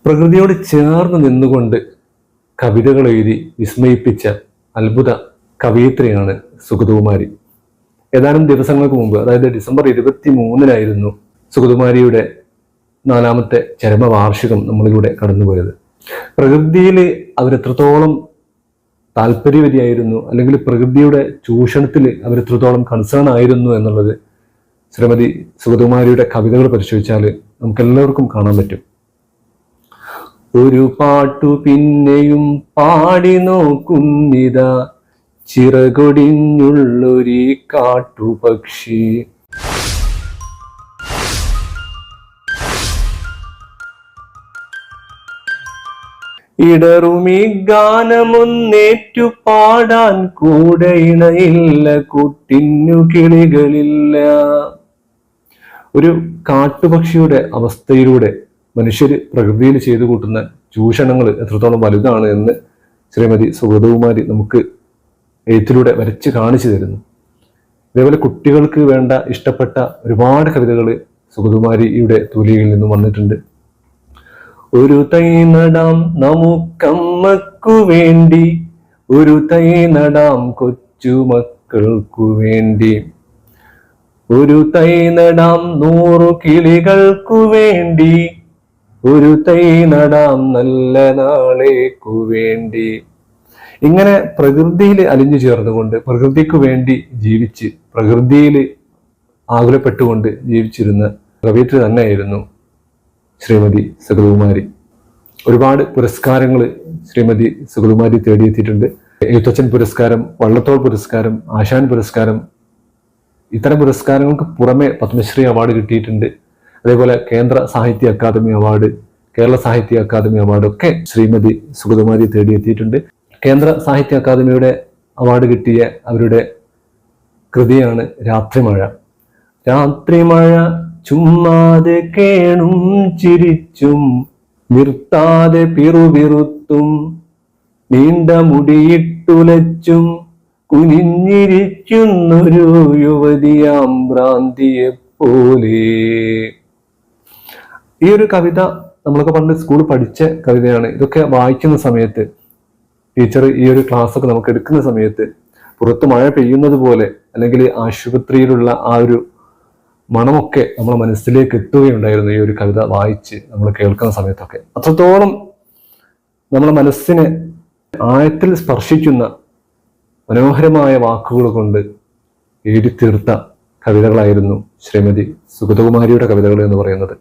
പ്രകൃതിയോട് ചേർന്ന് നിന്നുകൊണ്ട് കവിതകൾ എഴുതി വിസ്മയിപ്പിച്ച അത്ഭുത കവയിത്രിയാണ് സുഗതകുമാരി. ഏതാനും ദിവസങ്ങൾക്ക് മുമ്പ്, അതായത് ഡിസംബർ 23-നായിരുന്നു സുഗതകുമാരിയുടെ 4ാമത്തെ ചരമവാർഷികം നമ്മളിലൂടെ കടന്നുപോയത്. പ്രകൃതിയിൽ അവരെത്രത്തോളം താല്പര്യവതിയായിരുന്നു, അല്ലെങ്കിൽ പ്രകൃതിയുടെ ചൂഷണത്തിൽ അവരെത്രത്തോളം കൺസേൺ ആയിരുന്നു എന്നുള്ളത് ശ്രീമതി സുഗതകുമാരിയുടെ കവിതകൾ പരിശോധിച്ചാൽ നമുക്കെല്ലാവർക്കും കാണാൻ പറ്റും. ഒരു പാട്ടു പിന്നെയും പാടി നോക്കുന്നിതാ, ചിറകൊടിഞ്ഞുള്ളൊരു കാട്ടുപക്ഷി. ഇടറുമീ ഗാനമൊന്നേറ്റു പാടാൻ കൂടെ ഇണയില്ല, കൂട്ടിന്നു കിളികളില്ല. ഒരു കാട്ടുപക്ഷിയുടെ അവസ്ഥയിലൂടെ മനുഷ്യർ പ്രകൃതിയിൽ ചെയ്തു കൂട്ടുന്ന ചൂഷണങ്ങൾ എത്രത്തോളം വലുതാണ് എന്ന് ശ്രീമതി സുഗതകുമാരി നമുക്ക് എഴുത്തിലൂടെ വരച്ച് കാണിച്ചു തരുന്നു. ഇതേപോലെ കുട്ടികൾക്ക് വേണ്ട ഇഷ്ടപ്പെട്ട ഒരുപാട് കവിതകൾ സുഗതകുമാരിയുടെ തൂലികയിൽ നിന്നും വന്നിട്ടുണ്ട്. ഒരു തൈ നടാം നമുക്കമ്മക്കു വേണ്ടി, ഒരു തൈ നടാം കൊച്ചുമക്കൾക്കു വേണ്ടി, ഒരു തൈ നടാം 100 കിളികൾക്കു വേണ്ടി, ഒരു തൈ നടാം നല്ല നാളേക്കു വേണ്ടി. ഇങ്ങനെ പ്രകൃതിയിൽ അലിഞ്ഞു ചേർന്നുകൊണ്ട് പ്രകൃതിക്ക് വേണ്ടി ജീവിച്ച് പ്രകൃതിയിൽ ആകുലപ്പെട്ടുകൊണ്ട് ജീവിച്ചിരുന്ന കവയിത്രി തന്നെയായിരുന്നു ശ്രീമതി സുഗതകുമാരി. ഒരുപാട് പുരസ്കാരങ്ങൾ ശ്രീമതി സുഗതകുമാരി തേടിയെത്തിയിട്ടുണ്ട്. എഴുത്തച്ഛൻ പുരസ്കാരം, വള്ളത്തോൾ പുരസ്കാരം, ആശാൻ പുരസ്കാരം, ഇത്തരം പുരസ്കാരങ്ങൾക്ക് പുറമെ പത്മശ്രീ അവാർഡ് കിട്ടിയിട്ടുണ്ട്. അതേപോലെ കേന്ദ്ര സാഹിത്യ അക്കാദമി അവാർഡ്, കേരള സാഹിത്യ അക്കാദമി അവാർഡ് ഒക്കെ ശ്രീമതി സുഗതകുമാരി തേടിയെത്തിയിട്ടുണ്ട്. കേന്ദ്ര സാഹിത്യ അക്കാദമിയുടെ അവാർഡ് കിട്ടിയ അവരുടെ കൃതിയാണ് രാത്രിമഴ. രാത്രിമഴ ചുമ്മാതെ കേണും ചിരിച്ചും, നിർത്താതെ പിറുപിറുത്തും, നീണ്ട മുടിയിട്ടുലച്ചും, കുനിഞ്ഞിരിക്കുന്നൊരു യുവതിയാം ഭ്രാന്തിയെ പോലെ. ഈ ഒരു കവിത നമ്മളൊക്കെ പണ്ട് സ്കൂളിൽ പഠിച്ച കവിതയാണ്. ഇതൊക്കെ വായിക്കുന്ന സമയത്ത് ടീച്ചർ ഈ ഒരു ക്ലാസ് ഒക്കെ നമുക്ക് എടുക്കുന്ന സമയത്ത് പുറത്ത് മഴ പെയ്യുന്നത് പോലെ, അല്ലെങ്കിൽ ആശുപത്രിയിലുള്ള ആ ഒരു മണമൊക്കെ നമ്മളെ മനസ്സിലേക്ക് എത്തുകയുണ്ടായിരുന്നു ഈ ഒരു കവിത വായിച്ച് നമ്മൾ കേൾക്കുന്ന സമയത്തൊക്കെ. അത്രത്തോളം നമ്മളെ മനസ്സിനെ ആഴത്തിൽ സ്പർശിക്കുന്ന മനോഹരമായ വാക്കുകൾ കൊണ്ട് എഴുതി തീർത്ത കവിതകളായിരുന്നു ശ്രീമതി സുഗതകുമാരിയുടെ കവിതകൾ എന്ന് പറയുന്നത്.